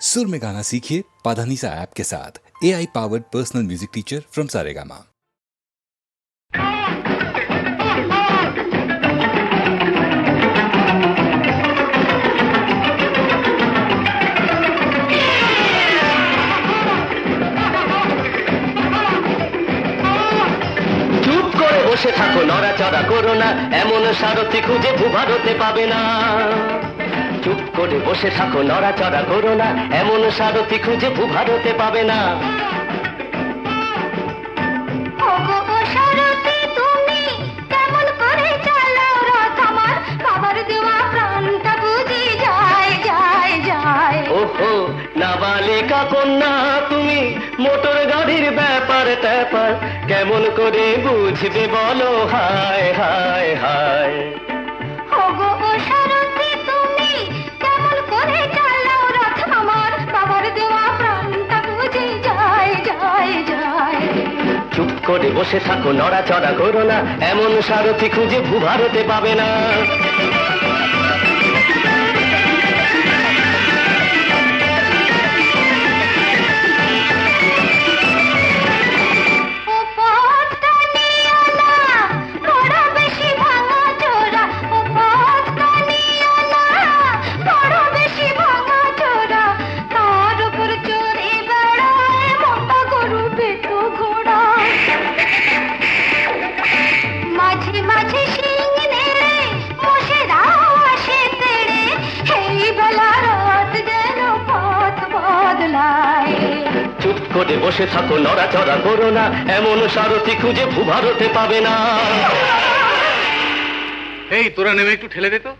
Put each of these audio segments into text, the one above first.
सुर में गाना सीखिए पाधानीसा ऐप के साथ। AI powered personal music teacher from Saregama. বসে থাকো, নড়াচড়া করো না, এমন সারথি খুঁজে ভূভারতে পাবে না। চুপ করে বসে থাকো, নড়াচড়া করো না, এমন সারথি খুঁজে ভূভারতে পাবে না। ওহো নাবালিকা কন্যা তুমি, মোটর গাড়ির ব্যাপার ট্যাপার কেমন করে বুঝবে বলো, হায় হায় হায়। চুপ করে বসে থাকো, নড়াচড়া করো না, এমন সারথি খুঁজে ভূভারতে পাবে না। চুপ করে বসে থাকো, নড়াচড়া করো না, এমন সারথি খুঁজে ভূভারতে পাবে না। এই তোরা নেমে একটু ঠেলে দে তো।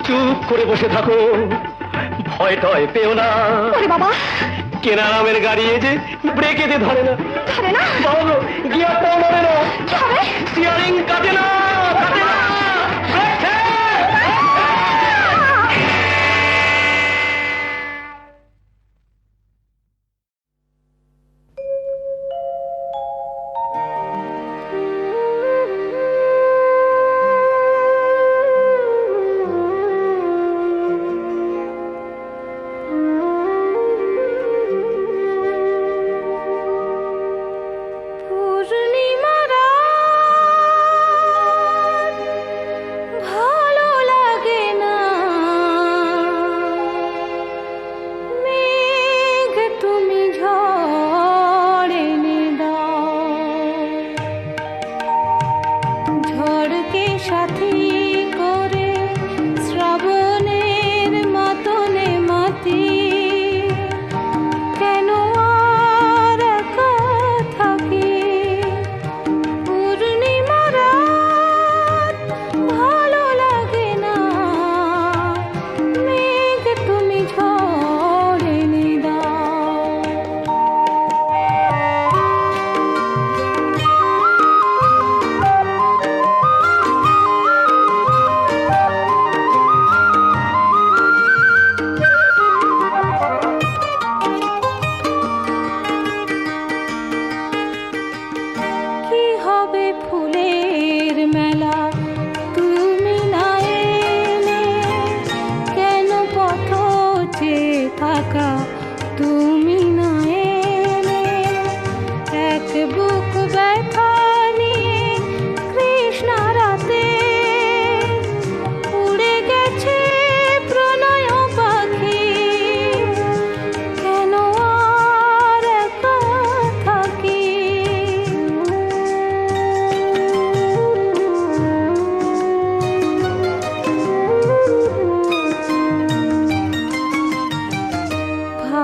চুপ করে বসে থাকো, ভয় টয় পেও না। বাবা, কেনা নামের গাড়ি যে ব্রেকে দিয়ে ধরে না, বাবা গিয়ারটাও নড়ে না, স্টিয়ারিং কাটে না, কাটে না।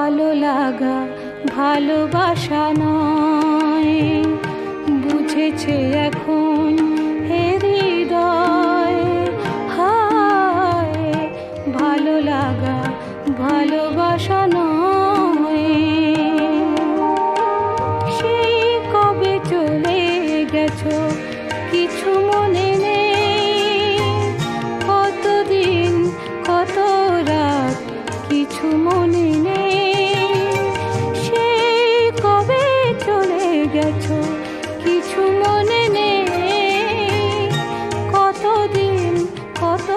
ভালো লাগা ভালোবাসা নয়, বুঝেছে এখন হে হৃদয়। হায় ভালো লাগা ভালোবাসা নয়, সেই কবে চলে গেছো কিছু মনে নেই, কতদিন কত রাত কিছু মনে নেই, সেই কবে চলে গেছো কিছু মনে নেই, কতদিন কত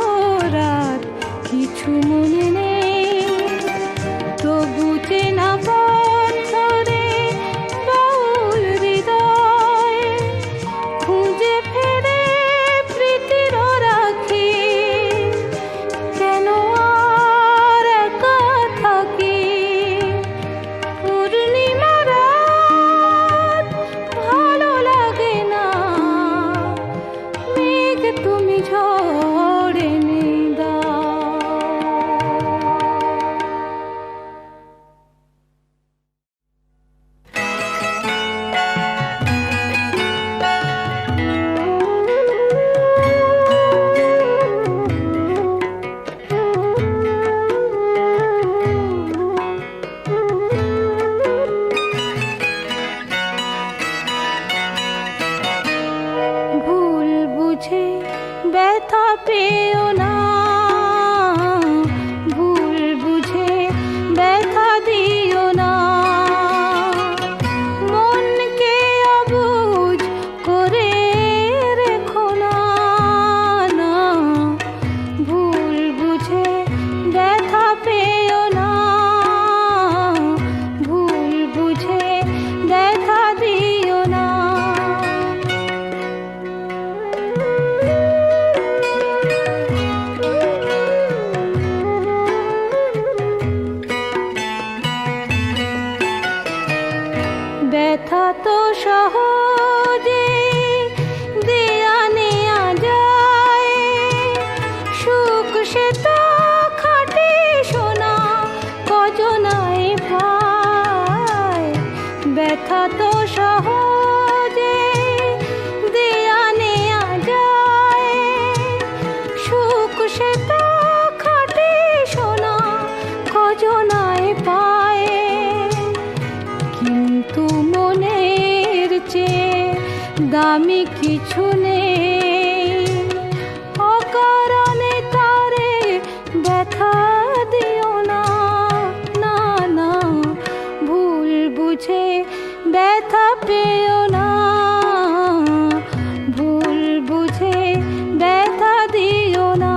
রাত কিছু মনে নেই। তবু চেনা পথ ধরে বাউল হৃদয় খুঁজে ফেরে প্রীতির রাখি, কেন আর একা থাকি। পূর্ণিমা রাত ভালো লাগে না, মেঘ তুমি ঝড়ে নিদাও। ভুল বুঝে ব্যথা পেও না, ভুল বুঝে ব্যথা দিও না, মনকে অবুঝ করে রেখো না, না ভুল বুঝে ব্যথা পেও না, ভুল বুঝে ব্যথা দিও না। ব্যথা তো সহজে দেয়া নেয়া যায়, সুখ সে তো খাটে সোনা কজনায় পায়। ব্যথা তো সহজে দেয়া নেয়া যায়, সুখ সে তো খাটে সোনা কজনায় পায়। কিন্তু মনের চেয়ে দামি কিছু নেই, অকারণে তারে ব্যথা দিও না, না না ভুল বুঝে ব্যথা পেও না, ভুল বুঝে ব্যথা দিও না।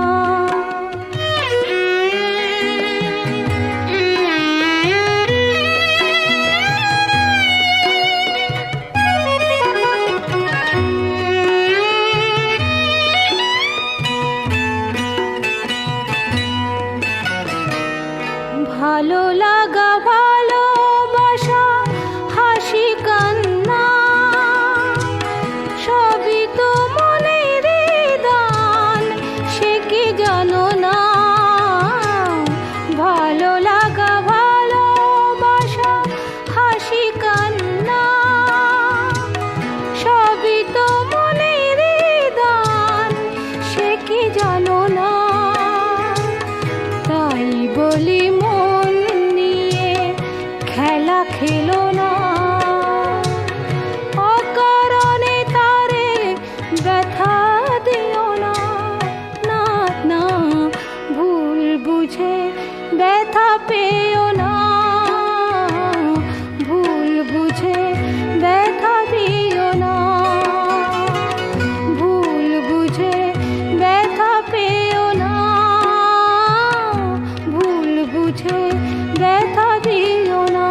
ভালো লাগা ভালোবাসা হাসি কান্না সবই তো মনের দান, সে কি জানো না। ভালো লাগা ভালোবাসা হাসি কান্না সবই তো মনের দান, সে কি জানো না। তাই বলি মন নিয়ে খেলা খেলো না, অকারণে তারে ব্যথা দিও না, না না ভুল বুঝে ব্যথা পেও না, ভুল বুঝে ব্যথা দিও না, ভুল বুঝে ব্যথা পেও না, ভুল বুঝে ব্যথা দিও না।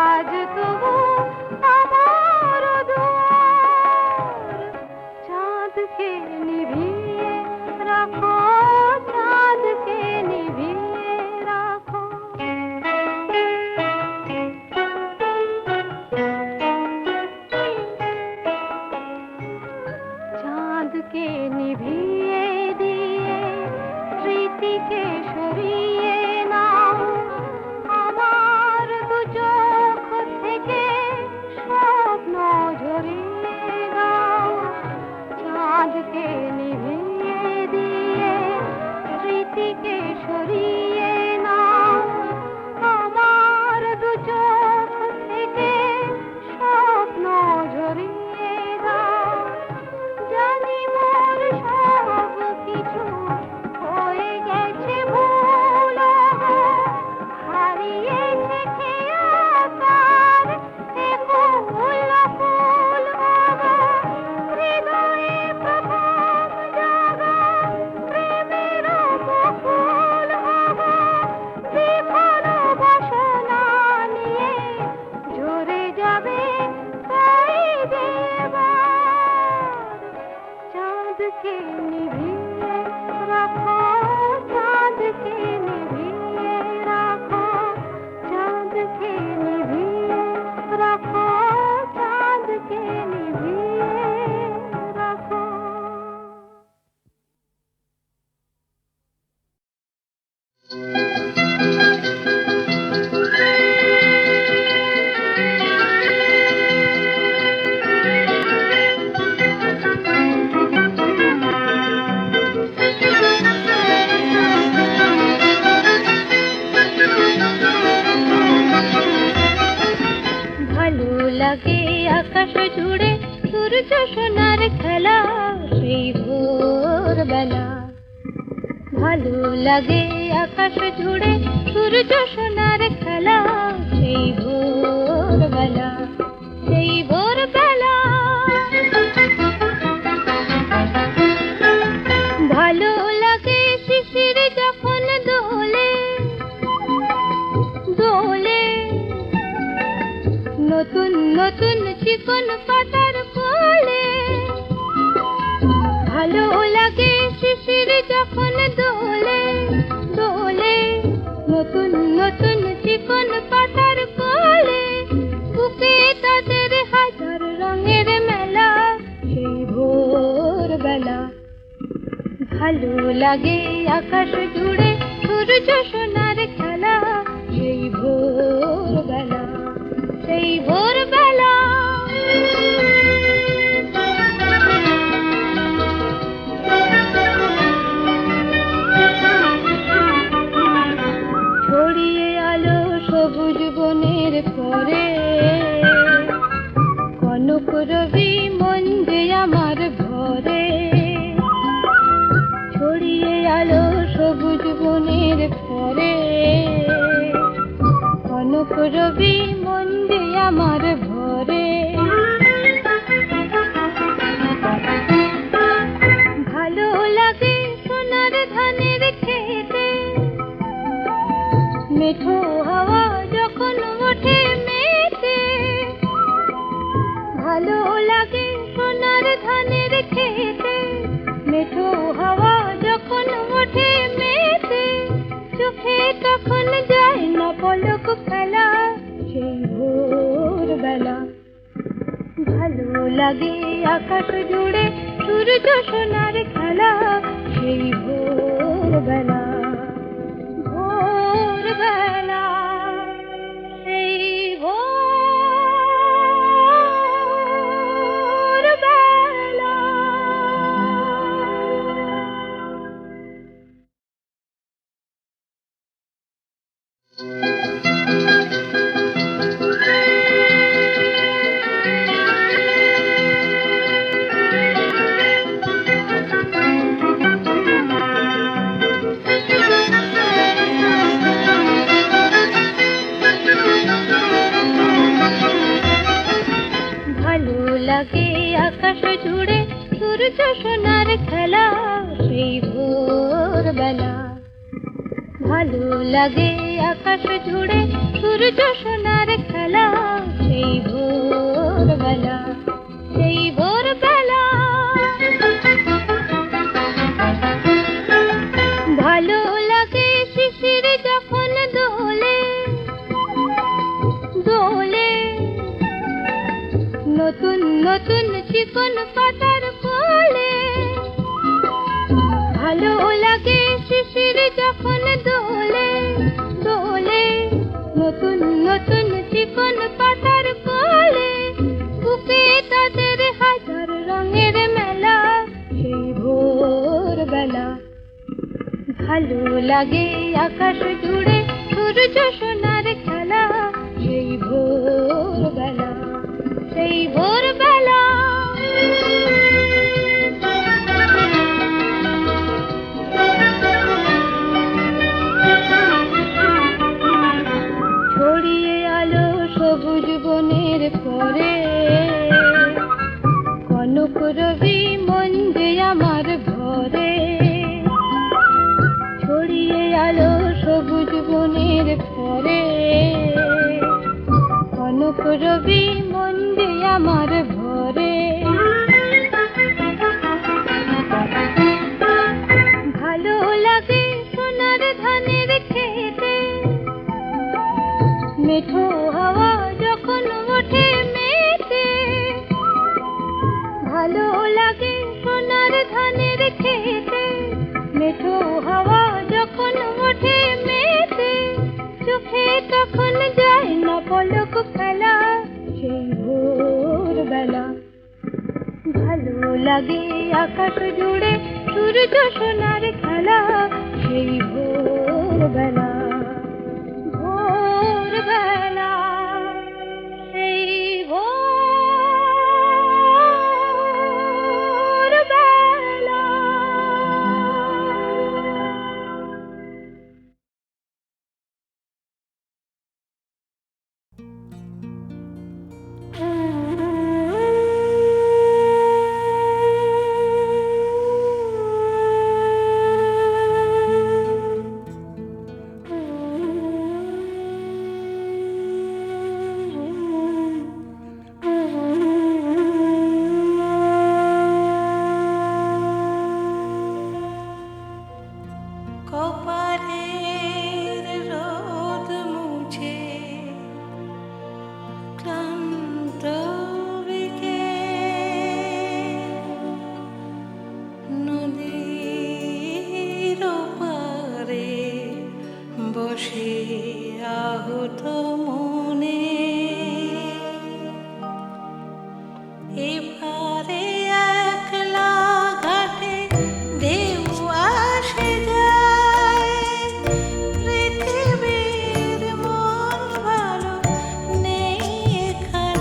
আজ তবু আমার দুয়ার চাঁদকে নিভিয়ে রাখো, চাঁদকে নিভিয়ে রাখো। চাঁদকে নিভিয়ে দিয়ে স্মৃতিকে সরিয়ে নাও, আমার দু চোখ থেকে স্বপ্ন ঝরিয়ে দাও। চাঁদকে নিভিয়ে দিয়ে স্মৃতিকে সরিয়ে নাও, আমার দু চোখ থেকে স্বপ্ন ঝরিয়ে দাও। জানি মোর সব কিছু হয়ে গেছে ভুল, হারিয়েছে খেয়া তার এ ফুল ফুল। হৃদয়ে প্রথম জাগা প্রেমের বকুল, বিফল বাসনা নিয়ে ঝরে যাবে তাই দেবার। চাঁদকে নিভিয়ে রাখো, চাঁদকে নিভিয়ে রাখো, চাঁদকে নিভিয়ে রাখো, চাঁদকে নিভিয়ে রাখো। ভালো লাগে আকাশ জুড়ে সূর্য সোনার খেলা সেই ভোরবেলা। ভালো লাগে আকাশ জুড়ে সূর্য সোনার খেলা সেই ভোরবেলা, সেই ভোরবেলা। ভালো লাগে শিশির যখন দোলে দোলে, নতুন নতুন চিকন পাতার কোলে। ভালো লাগে শিশির যখন দোলে দোলে, নতুন নতুন চিকন পাতার কোলে। বুকে তাদের হাজার রঙের মেলা সেই ভোরবেলা। ভালো লাগে আকাশ জুড়ে সূর্য সোনার খেলা সেই ভোরবেলা, সেই ভোরবেলা। ছড়িয়ে আলো সবুজ বনের পরে, কনক রবি মন যে আমার ঘরে। ছড়িয়ে আলো সবুজ বনের পরে, কনক রবি মন যে আমার ঘরে। ভালো লাগে সোনার ধানের খেতে, মেঠো হাওয়া যখন ওঠে মেতে। ভালো লাগে সোনার ধানের খেতে, মেঠো হাওয়া যখন ওঠে মেতে। চোখে তখন যায় না পলক ফেলা সেই ভোরবেলা। ভালো লাগে আকাশ জুড়ে সূর্য সোনার খেলা সেই ভোরবেলা, ভোরবেলা, সেই ভোরবেলা। লাগে আকাশ জুড়ে সূর্য সোনার খেলা সেই ভোরবেলা। ভালো লাগে আকাশ জুড়ে সূর্য সোনার খেলা নতুন নতুন চিকন পাতার কোলে ভালো লাগে শিশির যখন দোলে দোলে নতুন নতুন চিকন পাতার কোলে বুকে তাদের হাজার রঙের মেলা সেই ভোরবেলা ভালো লাগে আকাশ জুড়ে সূর্য সোনার খেলা সেই ভোরবেলা সেই ভোরবেলা ছড়িয়ে আলো সবুজ বনের পরে কনক রবি মন যে আমার ঘরে ছড়িয়ে আলো সবুজ বনের পরে কনক রবি মন যে আমার ঘরে ভালো লাগে সোনার ধানের খেতে মেঠো হাওয়া যখন ওঠে মেতে ভালো লাগে সোনার ধানের খেতে মেঠো হাওয়া যখন ওঠে মেতে চোখে তখন যায় না পলক ফেলা সেই ভোরবেলা ভালো লাগে আকাশ জুড়ে সূর্য সোনার খেলা সেই ভোরবেলা ভোরবেলা সেই ভোরবেলা কপালের রোদ মুছে ক্লান্ত নদীর পারে বসে আহত মনে এবারে একলা ঘাটে ঢেউ আসে যায় পৃথিবীর মন ভালো নেই এখানে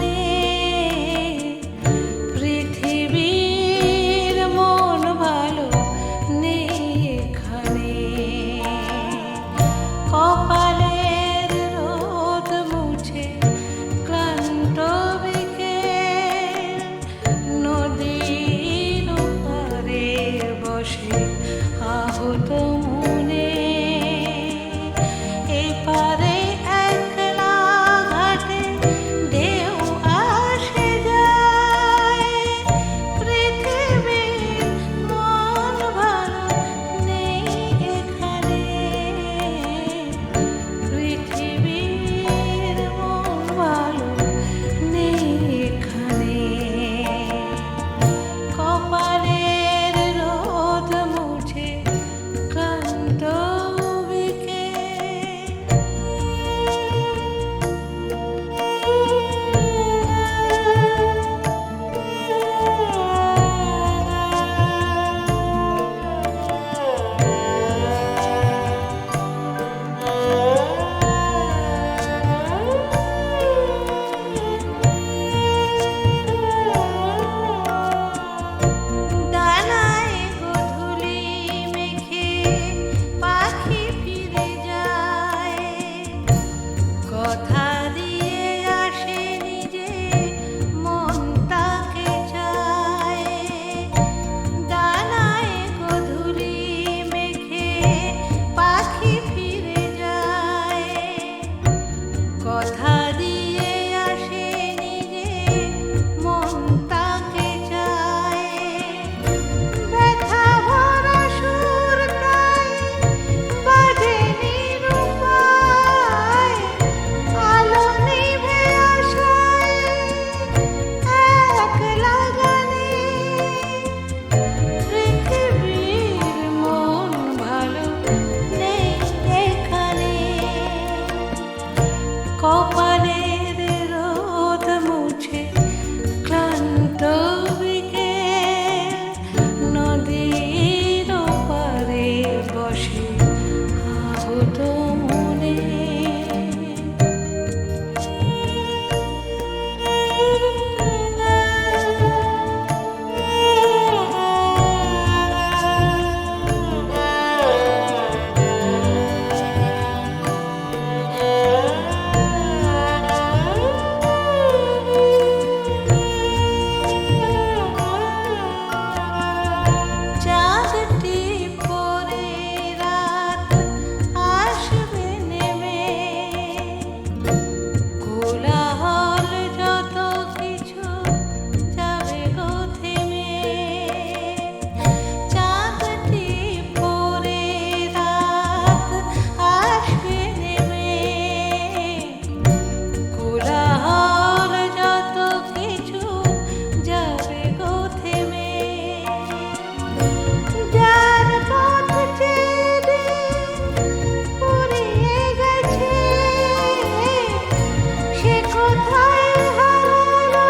কোথায় হারালো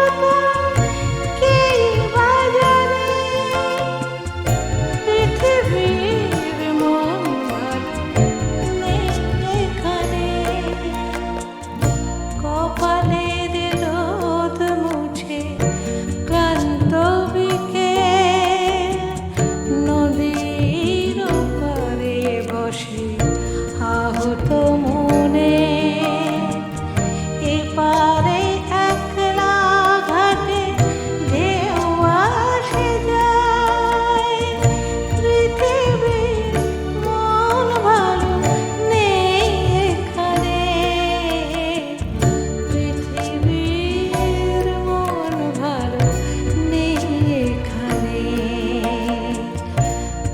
কে বা জানে পৃথিবীর মন নেই এখানে কপালের রোদ মুছে ক্লান্ত বিকেল নদীর পারে বসে আহত মনে এপারে একলা ঘাটে ঢেউ আসে যায় পৃথিবীর মন ভালো নেই এখানে পৃথিবীর মন ভালো নেই এখানে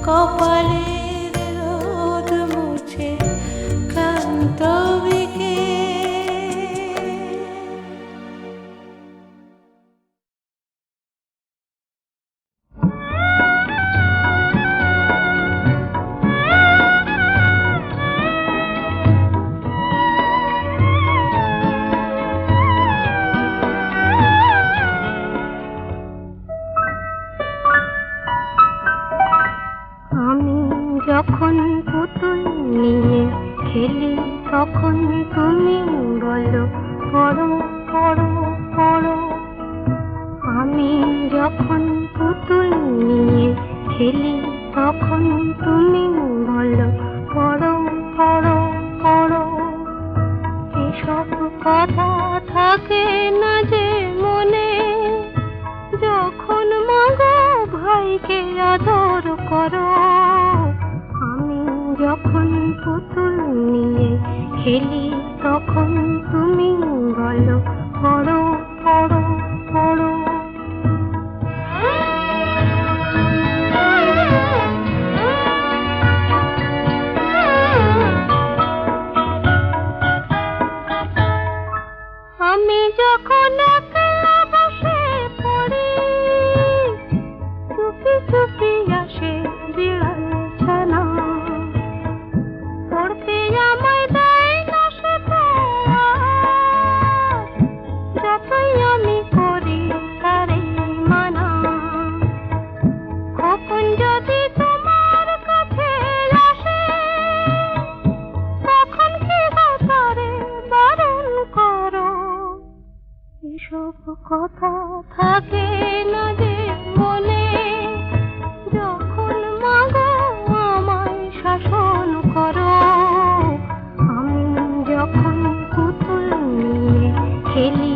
কপালের রোদ মুছে ক্লান্ত বিকেল আমি যখন পুতুল নিয়ে খেলি তখন তুমি বলো পড়ো পড়ো পড়ো আমি যখন পুতুল নিয়ে খেলি তখন তুমি বলো পড়ো পড়ো পড়ো এসব কথা থাকে না যে মনে যখন মাগো ভাইকে আদর করো আমি যখন পুতুল নিয়ে খেলি তখন তুমি বলো পড়ো পড়ো পড়ো আমি যখন একলা বসে পড়ি চুপি চুপি আসে বিড়াল ছানা পড়তে আমায় দেয় না সে তো আর, যতই আমি করি তারে মানা কখন যদি তোমার কাছে আসে তখন কি তারে বারণ করো এসব কথা থাকে না যে মনে যখন মাগো আমায় শাসন করো আমি যখন পুতুল নিয়ে খেলি